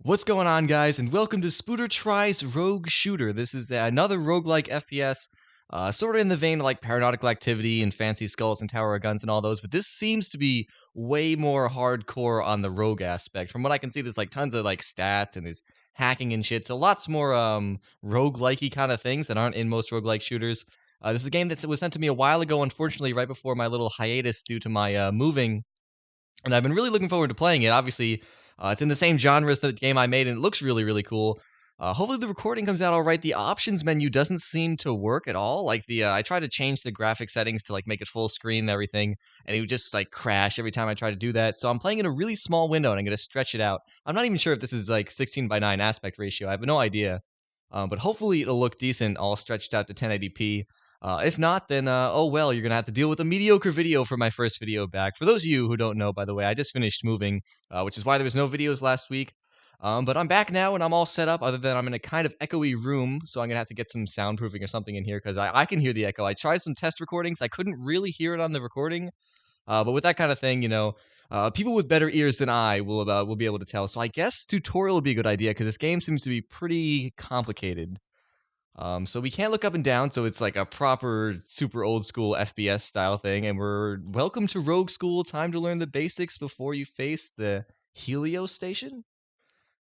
What's going on, guys, and welcome to Spooder Tries Rogue Shooter. This is another roguelike FPS, sort of in the vein of like Paranautical Activity and Fancy Skulls and Tower of Guns and all those, but this seems to be way more hardcore on the rogue aspect. From what I can see, there's like tons of like stats and there's hacking and shit, so lots more roguelikey kind of things that aren't in most roguelike shooters. This is a game that was sent to me a while ago, unfortunately, right before my little hiatus due to my moving, and I've been really looking forward to playing it. Obviously, it's in the same genre as the game I made, and it looks really, really cool. Hopefully, the recording comes out all right. The options menu doesn't seem to work at all. Like I tried to change the graphic settings to like make it full screen and everything, and it would just like crash every time I tried to do that. So I'm playing in a really small window, and I'm going to stretch it out. I'm not even sure if this is like 16:9 aspect ratio. I have no idea, but hopefully it'll look decent, all stretched out to 1080p. If not, then oh well, you're gonna have to deal with a mediocre video for my first video back. For those of you who don't know, by the way, I just finished moving, which is why there was no videos last week. But I'm back now and I'm all set up, other than I'm in a kind of echoey room, so I'm gonna have to get some soundproofing or something in here because I can hear the echo. I tried some test recordings, I couldn't really hear it on the recording, but with that kind of thing, people with better ears than I will be able to tell. So I guess tutorial would be a good idea because this game seems to be pretty complicated. So we can't look up and down, so it's like a proper, super old school FPS style thing, and we're welcome to Rogue School, time to learn the basics before you face the Helio Station?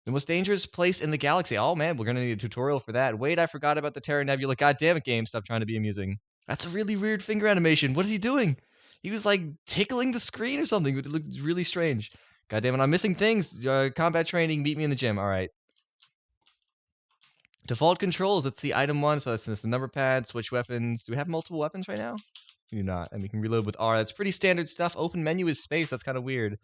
The most dangerous place in the galaxy. Oh man, we're gonna need a tutorial for that. Wait, I forgot about the Terra Nebula. God damn it, game, stop trying to be amusing. That's a really weird finger animation. What is he doing? He was like tickling the screen or something. It looked really strange. God damn it, I'm missing things. Combat training, meet me in the gym. Alright. Default controls, let's see, item 1, so that's the number pad, switch weapons. Do we have multiple weapons right now? We do not, and we can reload with R. That's pretty standard stuff. Open menu is space, that's kind of weird.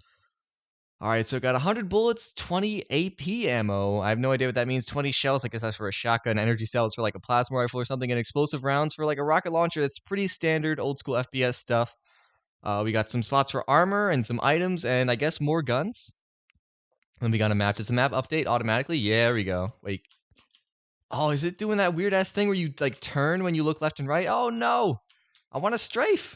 Alright, so got 100 bullets, 20 AP ammo. I have no idea what that means. 20 shells, I guess that's for a shotgun. Energy cells for like a plasma rifle or something. And explosive rounds for like a rocket launcher. That's pretty standard old school FPS stuff. We got some spots for armor and some items, and I guess more guns. Then we got a map. Does the map update automatically? Yeah, there we go. Wait. Oh, is it doing that weird-ass thing where you, like, turn when you look left and right? Oh, no! I want to strafe!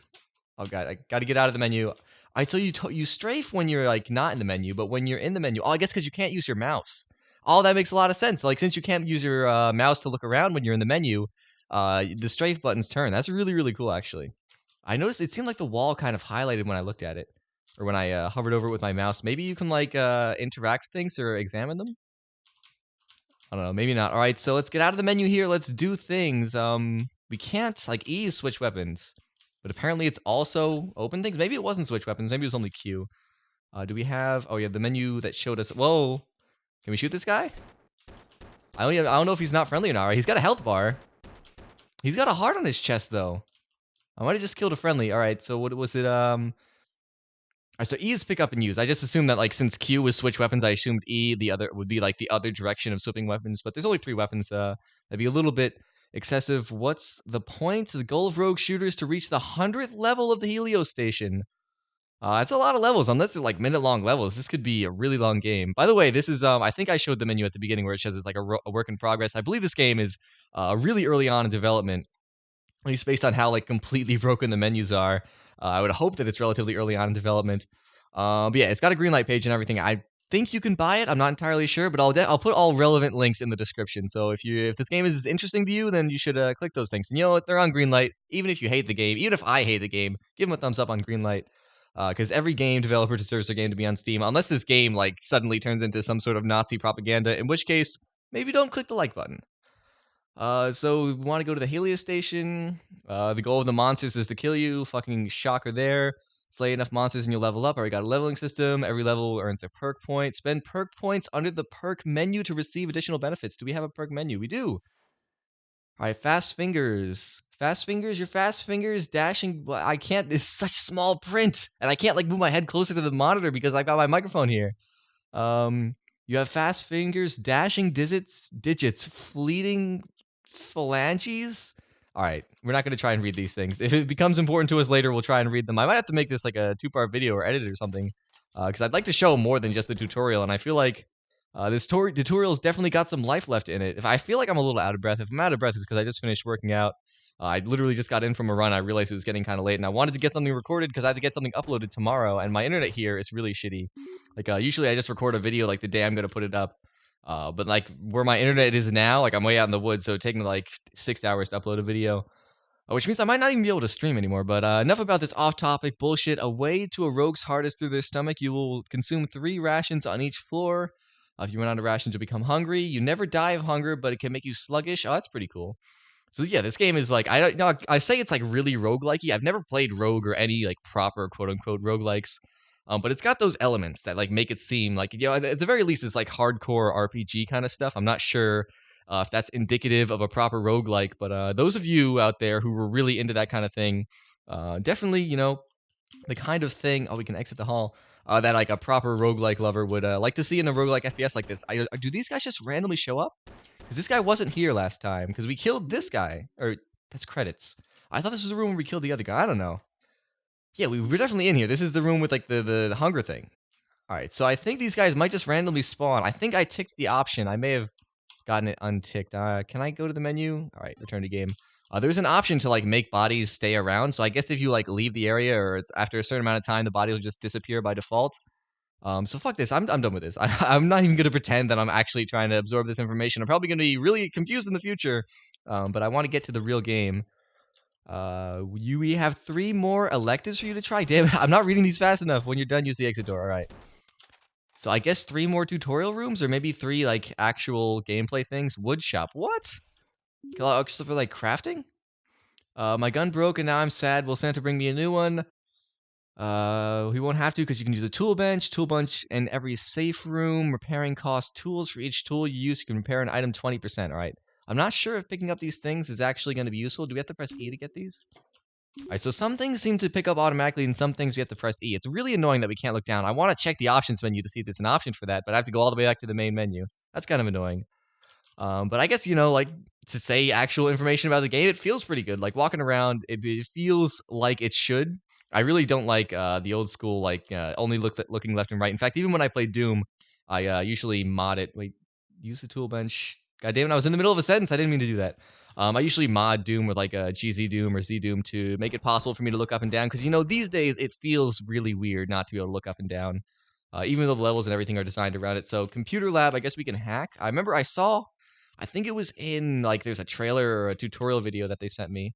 Oh, God, I gotta get out of the menu. Alright, so you strafe when you're, like, not in the menu, but when you're in the menu... Oh, I guess because you can't use your mouse. Oh, that makes a lot of sense. Like, since you can't use your mouse to look around when you're in the menu, the strafe buttons turn. That's really, really cool, actually. I noticed it seemed like the wall kind of highlighted when I looked at it. Or when I hovered over it with my mouse. Maybe you can, like, interact with things or examine them? I don't know, maybe not. All right, so let's get out of the menu here. Let's do things. We can't, like, E switch weapons. But apparently it's also open things. Maybe it wasn't switch weapons. Maybe it was only Q. Do we have... Oh, yeah, the menu that showed us... Whoa! Can we shoot this guy? I don't know if he's not friendly or not. Right? He's got a health bar. He's got a heart on his chest, though. I might have just killed a friendly. All right, so what was it? Alright, so E is pick up and use. I just assumed that, like, since Q was switch weapons, I assumed E, the other, would be, like, the other direction of switching weapons. But there's only 3 weapons. That'd be a little bit excessive. What's the point? The goal of Rogue Shooter is to reach the 100th level of the Helio Station. That's a lot of levels. Unless they're, like, minute-long levels, this could be a really long game. By the way, this is, I think I showed the menu at the beginning where it says it's, like, a work in progress. I believe this game is really early on in development. At least based on how, like, completely broken the menus are. I would hope that it's relatively early on in development. But yeah, it's got a green light page and everything. I think you can buy it. I'm not entirely sure, but I'll put all relevant links in the description. So if this game is interesting to you, then you should click those things. And you know what? They're on green light. Even if you hate the game, even if I hate the game, give them a thumbs up on green light. Because every game developer deserves their game to be on Steam, unless this game like suddenly turns into some sort of Nazi propaganda. In which case, maybe don't click the like button. So we want to go to the Helio Station. The goal of the monsters is to kill you. Fucking shocker there. Slay enough monsters and you'll level up. Already got a leveling system. Every level earns a perk point. Spend perk points under the perk menu to receive additional benefits. Do we have a perk menu? We do. Alright, fast fingers. Fast fingers, your fast fingers, dashing. Well, I can't, it's such small print. And I can't like move my head closer to the monitor because I've got my microphone here. You have fast fingers, dashing digits, fleeting phalanges. All right, we're not going to try and read these things. If it becomes important to us later, we'll try and read them. I might have to make this like a 2-part video or edit it or something, because I'd like to show more than just the tutorial, and I feel like this tutorial's definitely got some life left in it. If I feel like I'm a little out of breath, if I'm out of breath, it's because I just finished working out. I literally just got in from a run. I realized it was getting kind of late, and I wanted to get something recorded because I had to get something uploaded tomorrow, and my internet here is really shitty. Like, usually I just record a video like the day I'm going to put it up. But like where my internet is now, like I'm way out in the woods, so it's taking like 6 hours to upload a video. Which means I might not even be able to stream anymore. But enough about this off-topic bullshit. Away to a rogue's heart is through their stomach. You will consume 3 rations on each floor. If you run out of rations, you'll become hungry. You never die of hunger, but it can make you sluggish. Oh, that's pretty cool. So yeah, this game is like, I don't know, I say it's like really roguelike-y. I've never played Rogue or any like proper quote-unquote roguelikes. But it's got those elements that like make it seem like, at the very least, it's like hardcore RPG kind of stuff. I'm not sure if that's indicative of a proper roguelike, but those of you out there who were really into that kind of thing, definitely, the kind of thing, we can exit the hall, that like a proper roguelike lover would like to see in a roguelike FPS like this. Do these guys just randomly show up? Because this guy wasn't here last time, because we killed this guy. Or, that's credits. I thought this was the room where we killed the other guy. I don't know. Yeah, we were definitely in here. This is the room with like the hunger thing. Alright, so I think these guys might just randomly spawn. I think I ticked the option. I may have gotten it unticked. Can I go to the menu? Alright, return to game. There's an option to like make bodies stay around. So I guess if you like leave the area or it's after a certain amount of time, the body will just disappear by default. So fuck this. I'm done with this. I'm not even gonna pretend that I'm actually trying to absorb this information. I'm probably gonna be really confused in the future. But I want to get to the real game. We have 3 more electives for you to try. Damn it, I'm not reading these fast enough. When you're done, use the exit door. All right. So I guess 3 more tutorial rooms, or maybe 3 like actual gameplay things. Wood shop. What? Stuff for like crafting? My gun broke and now I'm sad. Will Santa bring me a new one? He won't have to because you can use a tool bench in every safe room. Repairing costs tools for each tool you use. You can repair an item 20%. All right. I'm not sure if picking up these things is actually going to be useful. Do we have to press E to get these? Alright, so some things seem to pick up automatically, and some things we have to press E. It's really annoying that we can't look down. I want to check the options menu to see if there's an option for that, but I have to go all the way back to the main menu. That's kind of annoying. But I guess, like, to say actual information about the game, it feels pretty good. Like, walking around, it feels like it should. I really don't like the old school, like, only looking left and right. In fact, even when I play Doom, I usually mod it. Wait, use the tool bench. God damn it, I was in the middle of a sentence. I didn't mean to do that. I usually mod Doom with like a GZ Doom or Z Doom to make it possible for me to look up and down. Because, these days it feels really weird not to be able to look up and down. Even though the levels and everything are designed around it. So, computer lab, I guess we can hack. I remember I think it was in, like, there's a trailer or a tutorial video that they sent me.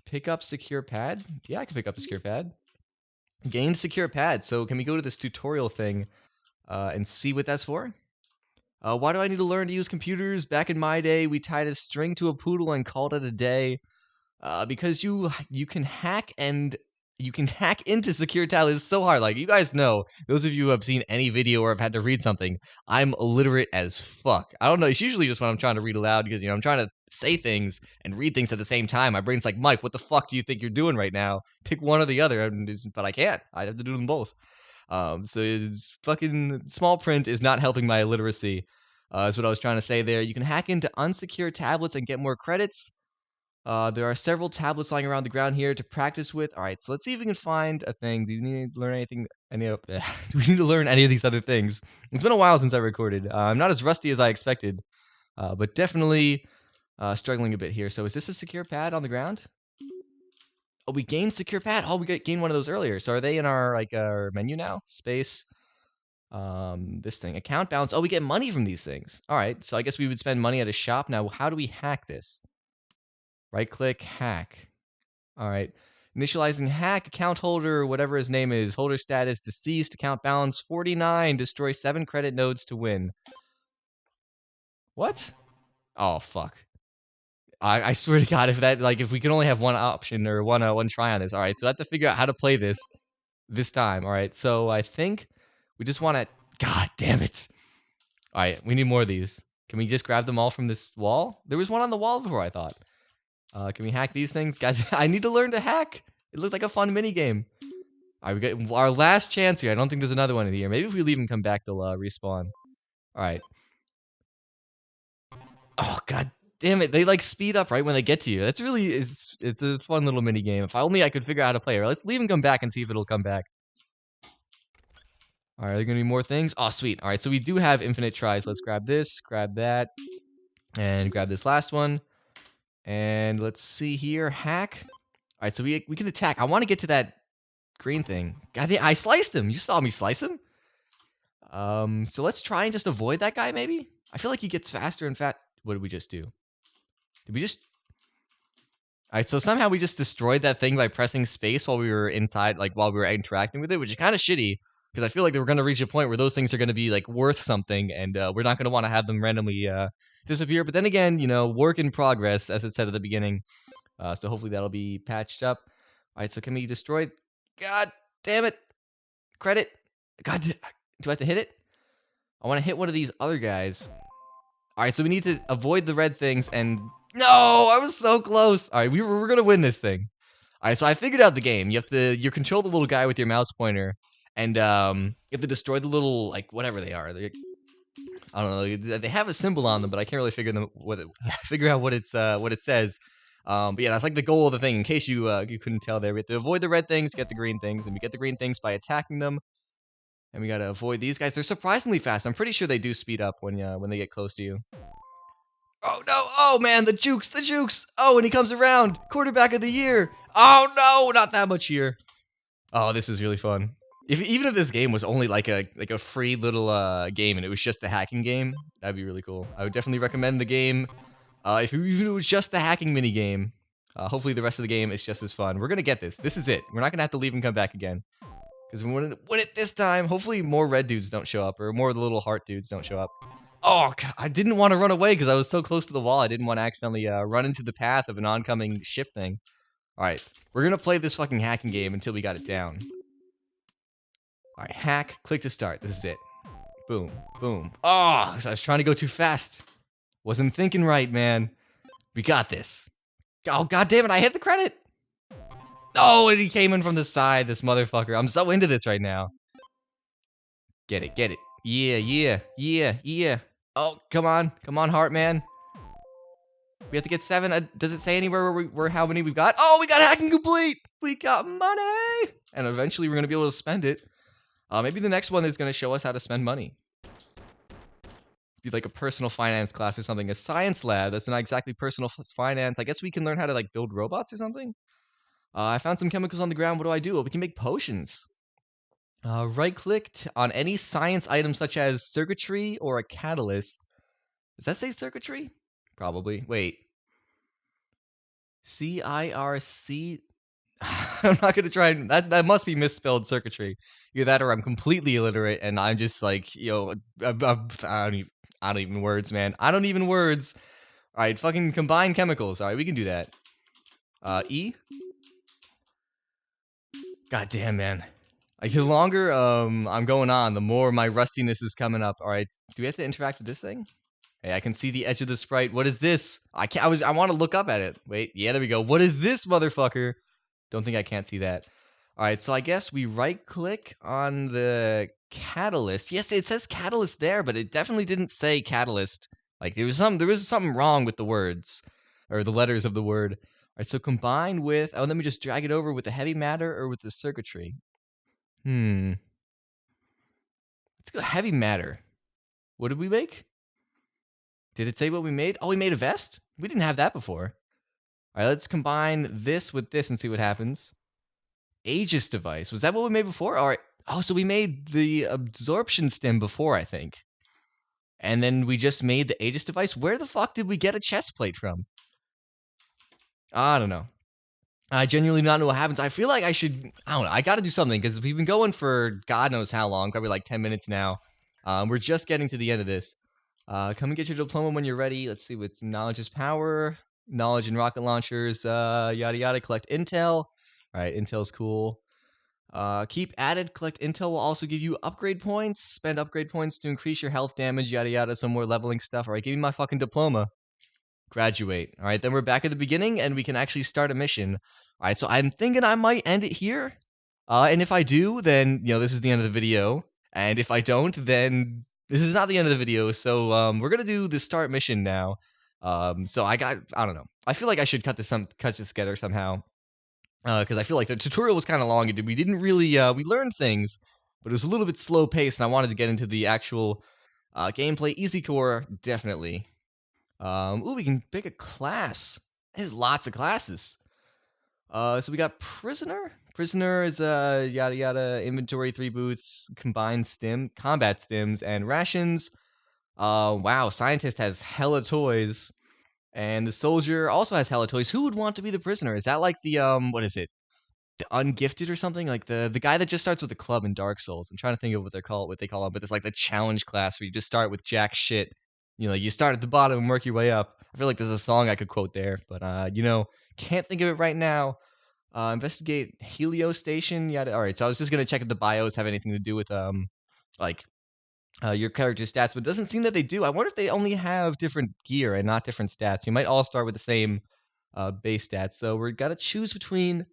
Pick up secure pad? Yeah, I can pick up a secure pad. Gain secure pad. So, can we go to this tutorial thing and see what that's for? Why do I need to learn to use computers? Back in my day, we tied a string to a poodle and called it a day. Because you can hack into secure tab. It's so hard. Like, you guys know, those of you who have seen any video or have had to read something, I'm illiterate as fuck. I don't know. It's usually just when I'm trying to read aloud because, I'm trying to say things and read things at the same time. My brain's like, Mike, what the fuck do you think you're doing right now? Pick one or the other. But I can't. I have to do them both. So it's fucking small print is not helping my illiteracy. That's what I was trying to say there. You can hack into unsecure tablets and get more credits. There are several tablets lying around the ground here to practice with. All right, so let's see if we can find a thing. Do you need to learn anything? Do we need to learn any of these other things? It's been a while since I recorded. I'm not as rusty as I expected, but definitely struggling a bit here. So is this a secure pad on the ground? Oh, we gained secure pad. Oh, we gained one of those earlier. So are they in our our menu now? Space. This thing. Account balance. Oh, we get money from these things. All right. So I guess we would spend money at a shop. Now, how do we hack this? Right click, hack. All right. Initializing hack, account holder, whatever his name is. Holder status, deceased, account balance 49. Destroy 7 credit nodes to win. What? Oh, fuck. I swear to God, if we can only have one option or one try on this. All right, so I have to figure out how to play this time. All right, so I think we just want to. God damn it! All right, we need more of these. Can we just grab them all from this wall? There was one on the wall before, I thought. Can we hack these things, guys? I need to learn to hack. It looks like a fun mini game. All right, we get our last chance here. I don't think there's another one in here. Maybe if we leave and come back, they'll respawn. All right. Oh God. Damn it, they like speed up right when they get to you. That's really, it's a fun little mini game. If only I could figure out how to play it. Let's leave and come back and see if it'll come back. All right, are there gonna be more things? Oh, sweet. All right, so we do have infinite tries. Let's grab this, grab that, and grab this last one. And let's see here, hack. All right, so we can attack. I want to get to that green thing. God damn, I sliced him. You saw me slice him. So let's try and just avoid that guy, maybe? I feel like he gets faster and fat. What did we just do? Did we just... Alright, so somehow we just destroyed that thing by pressing space while we were inside, like, while we were interacting with it, which is kind of shitty, because I feel like we're going to reach a point where those things are going to be, like, worth something, and we're not going to want to have them randomly disappear. But then again, you know, work in progress, as it said at the beginning. So hopefully that'll be patched up. Alright, so can we destroy... God damn it! Credit! God, do I have to hit it? I want to hit one of these other guys. Alright, so we need to avoid the red things and... No! I was so close! Alright, we're gonna win this thing. Alright, so I figured out the game. You control the little guy with your mouse pointer, and you have to destroy the little, like, whatever they are. I don't know. They have a symbol on them, but I can't really figure out what it says. But yeah, that's like the goal of the thing. In case you couldn't tell there, we have to avoid the red things, get the green things, and we get the green things by attacking them. And we gotta avoid these guys. They're surprisingly fast. I'm pretty sure they do speed up when they get close to you. Oh no! Oh man, the jukes! Oh, and he comes around. Quarterback of the year. Oh no, not that much here. Oh, this is really fun. Even if this game was only like a free little game and it was just the hacking game, that'd be really cool. I would definitely recommend the game. If it was just the hacking mini game, hopefully the rest of the game is just as fun. We're gonna get this. This is it. We're not gonna have to leave and come back again. Because we want to win it this time. Hopefully more red dudes don't show up, or more of the little heart dudes don't show up. Oh, God, I didn't want to run away because I was so close to the wall. I didn't want to accidentally run into the path of an oncoming ship thing. All right, we're going to play this fucking hacking game until we got it down. All right, hack, click to start. This is it. Boom, boom. Oh, I was trying to go too fast. Wasn't thinking right, man. We got this. Oh, God damn it, I hit the credit. Oh, and he came in from the side, this motherfucker. I'm so into this right now. Get it. Yeah. Oh, come on, Heartman. We have to get 7. Does it say anywhere where how many we've got? Oh, we got hacking complete. We got money, and eventually we're gonna be able to spend it. Maybe the next one is gonna show us how to spend money. Be like a personal finance class or something. A science lab. That's not exactly personal finance. I guess we can learn how to like build robots or something. I found some chemicals on the ground. What do I do? Well, we can make potions. Right-clicked on any science item such as circuitry or a catalyst. Does that say circuitry? Probably. Wait. C-I-R-C? I'm not going to try. That must be misspelled circuitry. Either that or I'm completely illiterate and I'm just like, yo, I don't even words, man. I don't even words. All right, fucking combine chemicals. All right, we can do that. E? God damn, man. Like, the longer I'm going on, the more my rustiness is coming up. All right, do we have to interact with this thing? Hey, I can see the edge of the sprite. What is this? I want to look up at it. Wait, yeah, there we go. What is this, motherfucker? Don't think I can't see that. All right, so I guess we right-click on the catalyst. Yes, it says catalyst there, but it definitely didn't say catalyst. Like, there was something wrong with the words, or the letters of the word. All right, so combine with... Oh, let me just drag it over with the heavy matter or with the circuitry. Let's go heavy matter. What did we make? Did it say what we made? Oh, we made a vest? We didn't have that before. All right, let's combine this with this and see what happens. Aegis device. Was that what we made before? All right. Oh, so we made the absorption stem before, I think. And then we just made the Aegis device. Where the fuck did we get a chest plate from? I don't know. I genuinely do not know what happens. I feel like I should... I don't know. I got to do something because we've been going for God knows how long. Probably like 10 minutes now. We're just getting to the end of this. Come and get your diploma when you're ready. Let's see what's knowledge is power. Knowledge in rocket launchers. Yada yada. Collect intel. All right, intel's cool. Keep added. Collect intel will also give you upgrade points. Spend upgrade points to increase your health damage. Yada yada. Some more leveling stuff. All right, give me my fucking diploma. Graduate. All right, then we're back at the beginning and we can actually start a mission. All right, so I'm thinking I might end it here. And if I do, then, you know, this is the end of the video. And if I don't, then this is not the end of the video. So we're going to do the start mission now. So I don't know. I feel like I should cut this together somehow. Because I feel like the tutorial was kind of long. We didn't really, we learned things, but it was a little bit slow paced. And I wanted to get into the actual gameplay. Easy core, definitely. Ooh, we can pick a class. There's lots of classes. So we got prisoner, Prisoner is yada yada. Inventory 3 boots, combined combat stims, and rations. Wow, scientist has hella toys, and the soldier also has hella toys. Who would want to be the prisoner? Is that like the what is it? The ungifted or something? Like the guy that just starts with a club in Dark Souls. I'm trying to think of what they call him, but it's like the challenge class where you just start with jack shit. You know, you start at the bottom and work your way up. I feel like there's a song I could quote there, but you know, can't think of it right now. Investigate Helio Station. Yada. All right, so I was just gonna check if the bios have anything to do with like your character stats, but it doesn't seem that they do. I wonder if they only have different gear and not different stats. You might all start with the same base stats. So we're gotta choose between.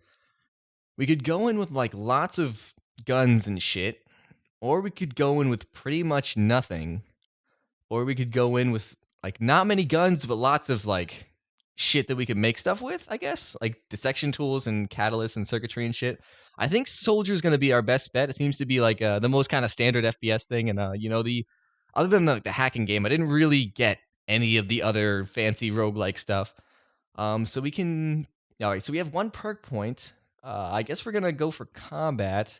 We could go in with like lots of guns and shit, or we could go in with pretty much nothing, or we could go in with like not many guns but lots of like shit that we could make stuff with, I guess, like dissection tools and catalysts and circuitry and shit. I think soldier's gonna be our best bet. It seems to be like the most kind of standard FPS thing, and you know, the other than the hacking game, I didn't really get any of the other fancy roguelike stuff. So we can. All right, so we have 1 perk point. I guess we're gonna go for combat.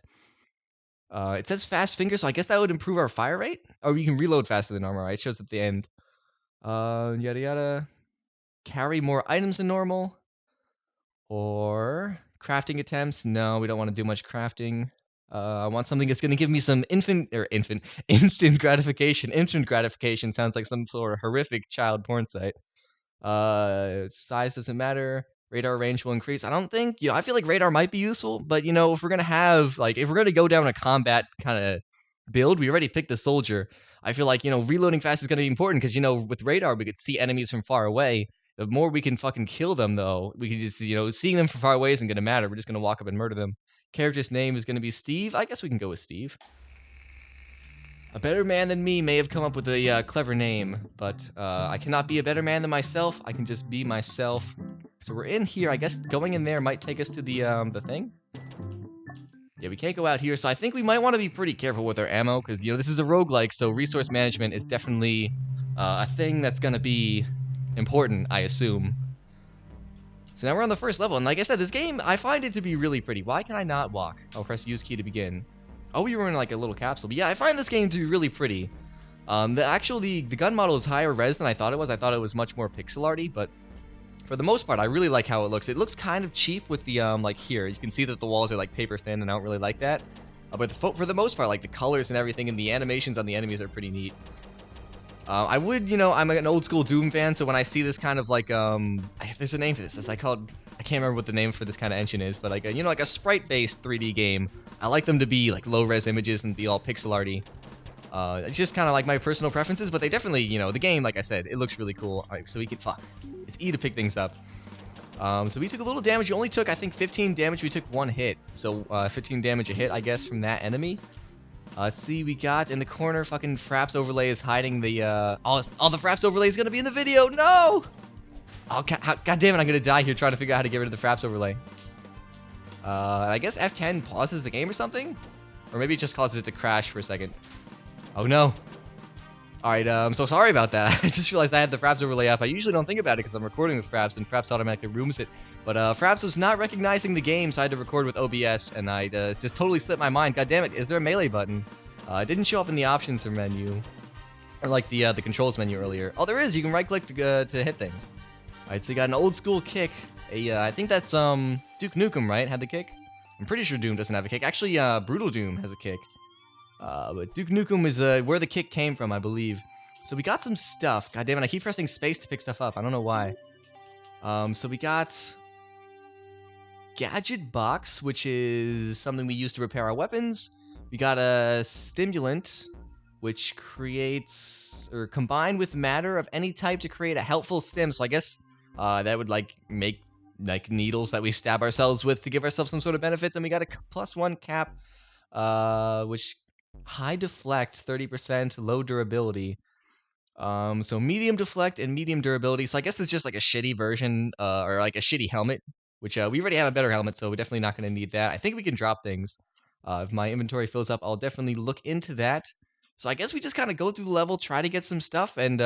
It says fast finger, so I guess that would improve our fire rate. Or we can reload faster than normal, right? It shows at the end. Yada yada. Carry more items than normal. Or crafting attempts. No, we don't want to do much crafting. I want something that's gonna give me some instant gratification. Instant gratification sounds like some sort of horrific child porn site. Size doesn't matter. Radar range will increase. I don't think, I feel like radar might be useful, but if we're gonna have if we're gonna go down a combat kind of build, we already picked the soldier. I feel like, reloading fast is gonna be important because, with radar we could see enemies from far away. The more we can fucking kill them, though, we can just, seeing them from far away isn't gonna matter. We're just gonna walk up and murder them. Character's name is gonna be Steve. I guess we can go with Steve. A better man than me may have come up with a clever name, but I cannot be a better man than myself. I can just be myself. So we're in here. I guess going in there might take us to the thing. Yeah, we can't go out here, so I think we might want to be pretty careful with our ammo, because, this is a roguelike, so resource management is definitely a thing that's going to be important, I assume. So now we're on the first level, and like I said, this game, I find it to be really pretty. Why can I not walk? I'll press use key to begin. Oh, we were in like a little capsule. But yeah, I find this game to be really pretty. The gun model is higher res than I thought it was. I thought it was much more pixel arty, but for the most part, I really like how it looks. It looks kind of cheap with the, like here. You can see that the walls are like paper thin, and I don't really like that. But for the most part, like the colors and everything and the animations on the enemies are pretty neat. I'm an old school Doom fan, so when I see this kind of like, there's a name for this. I can't remember what the name for this kind of engine is, but like a sprite-based 3D game. I like them to be like low-res images and be all pixel arty. It's just kind of like my personal preferences, but they definitely, the game, like I said, it looks really cool. All right, so we can, it's E to pick things up. So we took a little damage. We only took, I think, 15 damage. We took 1 hit, so 15 damage a hit, I guess, from that enemy. Let's see, we got in the corner, fucking Fraps overlay is hiding the, all the Fraps overlay is gonna be in the video. No! Oh, God damn it, I'm gonna die here trying to figure out how to get rid of the Fraps overlay. I guess F10 pauses the game or something? Or maybe it just causes it to crash for a second. Oh no. Alright, I'm so sorry about that. I just realized I had the Fraps overlay up. I usually don't think about it because I'm recording with Fraps, and Fraps automatically rooms it. But Fraps was not recognizing the game, so I had to record with OBS, and I just totally slipped my mind. God damn it, is there a melee button? It didn't show up in the options menu. Or like the controls menu earlier. Oh, there is! You can right-click to hit things. Alright, so you got an old school kick. I think that's Duke Nukem, right? Had the kick? I'm pretty sure Doom doesn't have a kick. Actually, Brutal Doom has a kick. But Duke Nukem is where the kick came from, I believe. So we got some stuff. God damn it, I keep pressing space to pick stuff up. I don't know why. So we got Gadget Box, which is something we use to repair our weapons. We got a Stimulant, which creates, or combined with matter of any type to create a helpful stim. So I guess that would make needles that we stab ourselves with to give ourselves some sort of benefits. And we got a +1 cap, which high deflect, 30%, low durability. So medium deflect and medium durability. So I guess it's just like a shitty version, or like a shitty helmet, which we already have a better helmet, so we're definitely not going to need that. I think we can drop things. If my inventory fills up, I'll definitely look into that. So I guess we just kind of go through the level, try to get some stuff, and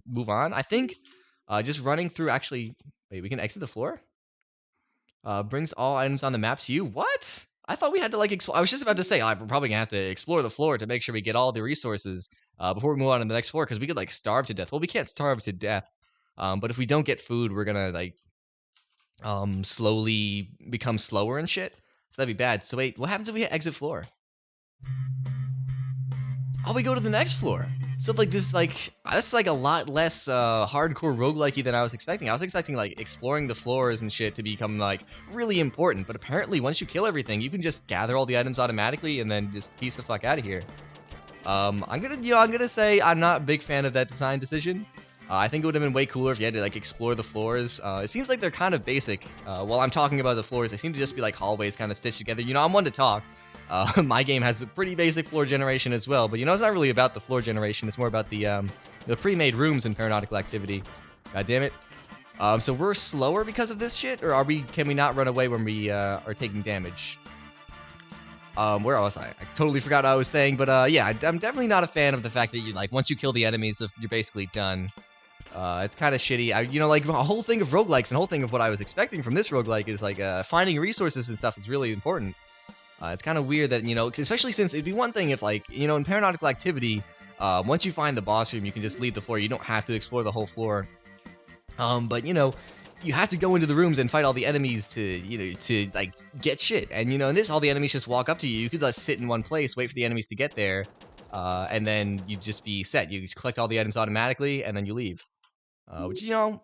move on. I think just running through, actually, wait, we can exit the floor? Brings all items on the map to you. What? I thought we had to like explore. I was just about to say, we're probably gonna have to explore the floor to make sure we get all the resources before we move on to the next floor, because we could like starve to death. Well, we can't starve to death, but if we don't get food, we're gonna like slowly become slower and shit. So that'd be bad. So wait, what happens if we hit exit floor? Oh, we go to the next floor. So like this that's like a lot less hardcore roguelike-y than I was expecting. I was expecting like exploring the floors and shit to become like really important, but apparently once you kill everything, you can just gather all the items automatically and then just piece the fuck out of here. I'm gonna say I'm not a big fan of that design decision. I think it would have been way cooler if you had to like explore the floors. It seems like they're kind of basic. While I'm talking about the floors, they seem to just be like hallways kind of stitched together. You know, I'm one to talk. My game has a pretty basic floor generation as well, but you know, it's not really about the floor generation. It's more about the pre-made rooms in Paranautical Activity. God damn it. So we're slower because of this shit, or can we not run away when we are taking damage? Where was I? I totally forgot what I was saying, but yeah, I'm definitely not a fan of the fact that you like once you kill the enemies, you're basically done. It's kind of shitty. You know, like a whole thing of roguelikes and a whole thing of what I was expecting from this roguelike is like finding resources and stuff is really important. It's kind of weird that, you know, especially since it'd be one thing if, like, you know, in Paranautical Activity, once you find the boss room, you can just leave the floor. You don't have to explore the whole floor. But, you know, you have to go into the rooms and fight all the enemies to, you know, to, like, get shit. And, you know, in this, all the enemies just walk up to you. You could just sit in one place, wait for the enemies to get there, and then you'd just be set. You just collect all the items automatically, and then you leave. Which, you know,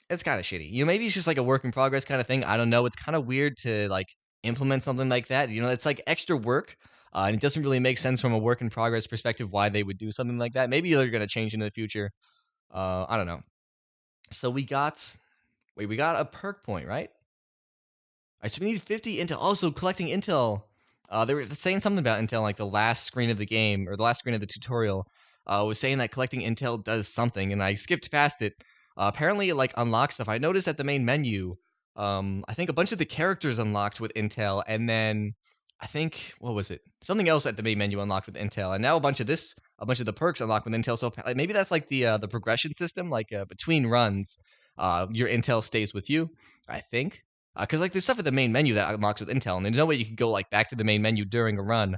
it's kind of shitty. You know, maybe it's just like a work in progress kind of thing. I don't know. It's kind of weird to, like, implement something like that. You know, it's like extra work, and it doesn't really make sense from a work in progress perspective why they would do something like that. Maybe they're going to change in the future. I don't know. So we got a perk point, right? Alright, so we need 50 intel. Also, collecting intel. They were saying something about intel like the last screen of the game, or the last screen of the tutorial, was saying that collecting intel does something, and I skipped past it. Apparently, it like unlocks stuff. I noticed at the main menu, I think a bunch of the characters unlocked with intel, and then I think, what was it? Something else at the main menu unlocked with intel, and now a bunch of the perks unlocked with intel. So maybe that's like the progression system, like between runs, your intel stays with you, I think. Because like there's stuff at the main menu that unlocks with intel, and there's no way you can go like back to the main menu during a run.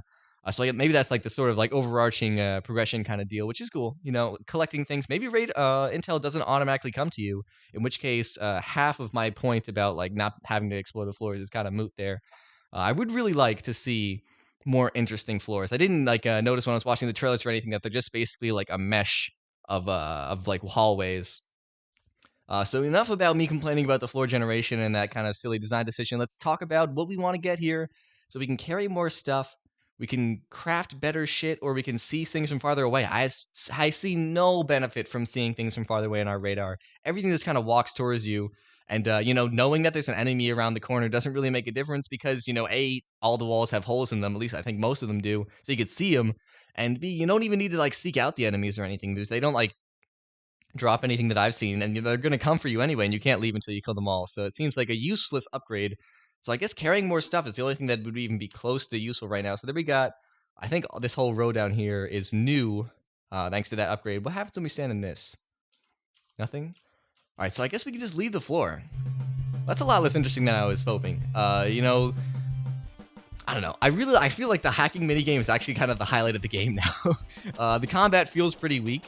So like, maybe that's like the sort of like overarching progression kind of deal, which is cool. You know, collecting things. Maybe raid intel doesn't automatically come to you, in which case half of my point about like not having to explore the floors is kind of moot there. I would really like to see more interesting floors. I didn't like notice when I was watching the trailers or anything that they're just basically like a mesh of like hallways. So enough about me complaining about the floor generation and that kind of silly design decision. Let's talk about what we want to get here so we can carry more stuff, we can craft better shit, or we can see things from farther away. I see no benefit from seeing things from farther away on our radar. Everything just kind of walks towards you. And, you know, knowing that there's an enemy around the corner doesn't really make a difference because, you know, A, all the walls have holes in them. At least I think most of them do. So you could see them. And B, you don't even need to, like, seek out the enemies or anything. They don't, like, drop anything that I've seen, and they're going to come for you anyway, and you can't leave until you kill them all. So it seems like a useless upgrade. So I guess carrying more stuff is the only thing that would even be close to useful right now. So there we got, I think this whole row down here is new, thanks to that upgrade. What happens when we stand in this? Nothing? All right, so I guess we can just leave the floor. That's a lot less interesting than I was hoping. You know, I don't know. I feel like the hacking minigame is actually kind of the highlight of the game now. The combat feels pretty weak.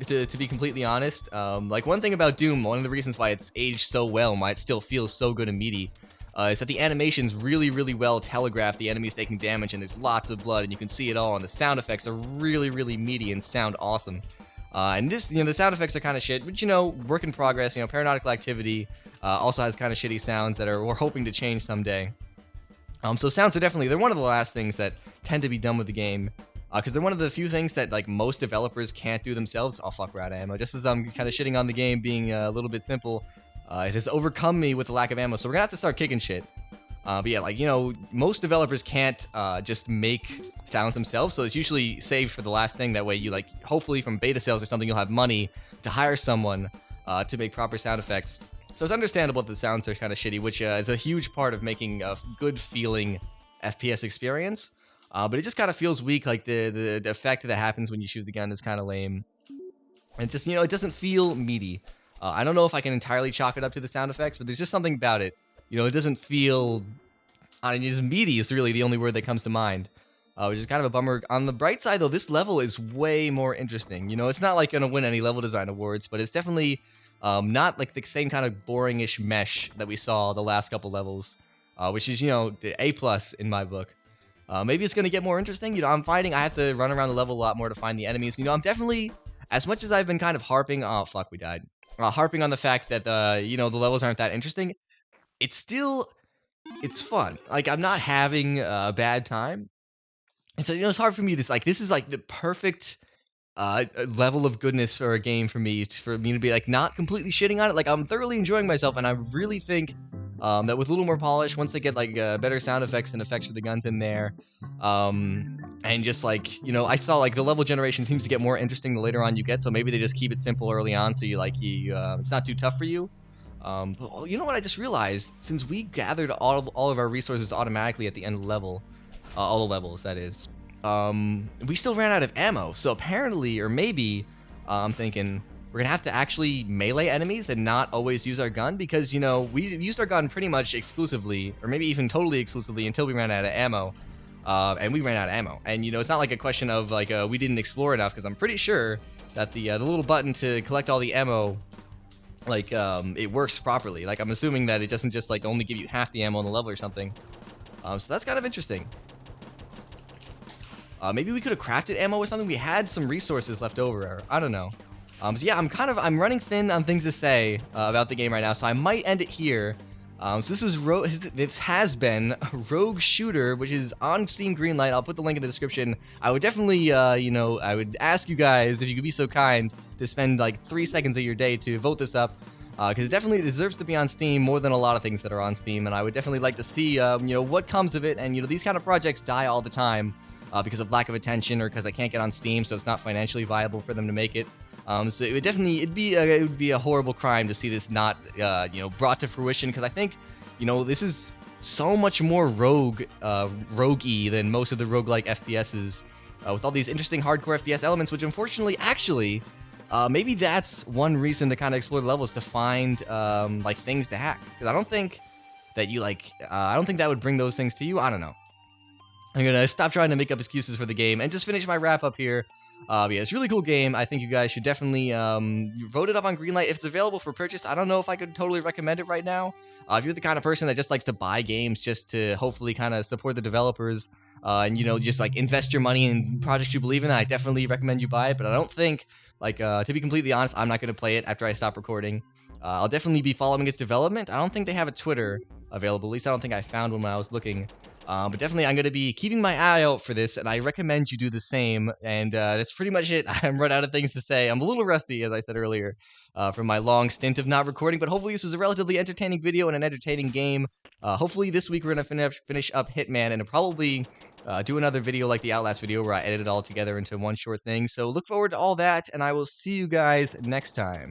To be completely honest, like one thing about Doom, one of the reasons why it's aged so well and why it still feels so good and meaty, is that the animations really, really well telegraph the enemies taking damage, and there's lots of blood, and you can see it all, and the sound effects are really, really meaty and sound awesome. And this, you know, the sound effects are kind of shit, but you know, work in progress. You know, Paranautical Activity also has kind of shitty sounds that we're hoping to change someday. So sounds are they're one of the last things that tend to be done with the game. Because they're one of the few things that like most developers can't do themselves. Oh fuck, we're out of ammo. Just as I'm kind of shitting on the game being a little bit simple, it has overcome me with the lack of ammo. So we're gonna have to start kicking shit. But yeah, like, you know, most developers can't just make sounds themselves. So it's usually saved for the last thing. That way you like, hopefully from beta sales or something, you'll have money to hire someone to make proper sound effects. So it's understandable that the sounds are kind of shitty, which is a huge part of making a good feeling FPS experience. But it just kind of feels weak, like the effect that happens when you shoot the gun is kind of lame. And it just, you know, it doesn't feel meaty. I don't know if I can entirely chalk it up to the sound effects, but there's just something about it it doesn't feel, I mean, just meaty is really the only word that comes to mind. Which is kind of a bummer. On the bright side, though, this level is way more interesting. It's not like going to win any level design awards, but it's definitely not like the same kind of boringish mesh that we saw the last couple levels, which is, the A+ in my book. Maybe it's going to get more interesting. I have to run around the level a lot more to find the enemies. I'm definitely, as much as I've been kind of harping, oh, fuck, we died. Harping on the fact that, the levels aren't that interesting, it's fun. Like, I'm not having a bad time. And so, it's hard for me to, like, this is, like, the perfect level of goodness for a game for me to be, like, not completely shitting on it. Like, I'm thoroughly enjoying myself, and I really think that with a little more polish, once they get, like, better sound effects and effects for the guns in there, and just, like, I saw, like, the level generation seems to get more interesting the later on you get, so maybe they just keep it simple early on, so it's not too tough for you. But you know what I just realized? Since we gathered all of our resources automatically at the end of the level, all the levels, that is, we still ran out of ammo. So apparently, or maybe, I'm thinking we're gonna have to actually melee enemies and not always use our gun, because, we used our gun pretty much exclusively, or maybe even totally exclusively, until we ran out of ammo. And we ran out of ammo. And, it's not like a question of, like, we didn't explore enough, because I'm pretty sure that the little button to collect all the ammo, like, it works properly. Like, I'm assuming that it doesn't just, like, only give you half the ammo on the level or something. So that's kind of interesting. Maybe we could have crafted ammo or something. We had some resources left over. I don't know. So yeah, I'm running thin on things to say about the game right now, so I might end it here. So this has been Rogue Shooter, which is on Steam Greenlight. I'll put the link in the description. I would definitely, I would ask you guys if you could be so kind to spend like 3 seconds of your day to vote this up, because it definitely deserves to be on Steam more than a lot of things that are on Steam, and I would definitely like to see, what comes of it. And these kind of projects die all the time because of lack of attention, or because they can't get on Steam, so it's not financially viable for them to make it. So it would be a horrible crime to see this not, brought to fruition, because I think, this is so much more rogue-y than most of the roguelike FPSs, with all these interesting hardcore FPS elements, which unfortunately, actually, maybe that's one reason to kind of explore the levels, to find, like, things to hack. Because I don't think that I don't think that would bring those things to you. I don't know. I'm gonna stop trying to make up excuses for the game and just finish my wrap up here. Yeah, it's a really cool game. I think you guys should definitely vote it up on Greenlight if it's available for purchase. I don't know if I could totally recommend it right now. If you're the kind of person that just likes to buy games just to hopefully kind of support the developers, and just like invest your money in projects you believe in, I definitely recommend you buy it. But I don't think, like, to be completely honest, I'm not gonna play it after I stop recording. I'll definitely be following its development. I don't think they have a Twitter available. At least I don't think I found one when I was looking. But definitely, I'm going to be keeping my eye out for this, and I recommend you do the same. And that's pretty much it. I'm run out of things to say. I'm a little rusty, as I said earlier, from my long stint of not recording, but hopefully this was a relatively entertaining video and an entertaining game. Hopefully this week we're going to finish up Hitman, and probably do another video like the Outlast video where I edit it all together into one short thing. So look forward to all that, and I will see you guys next time.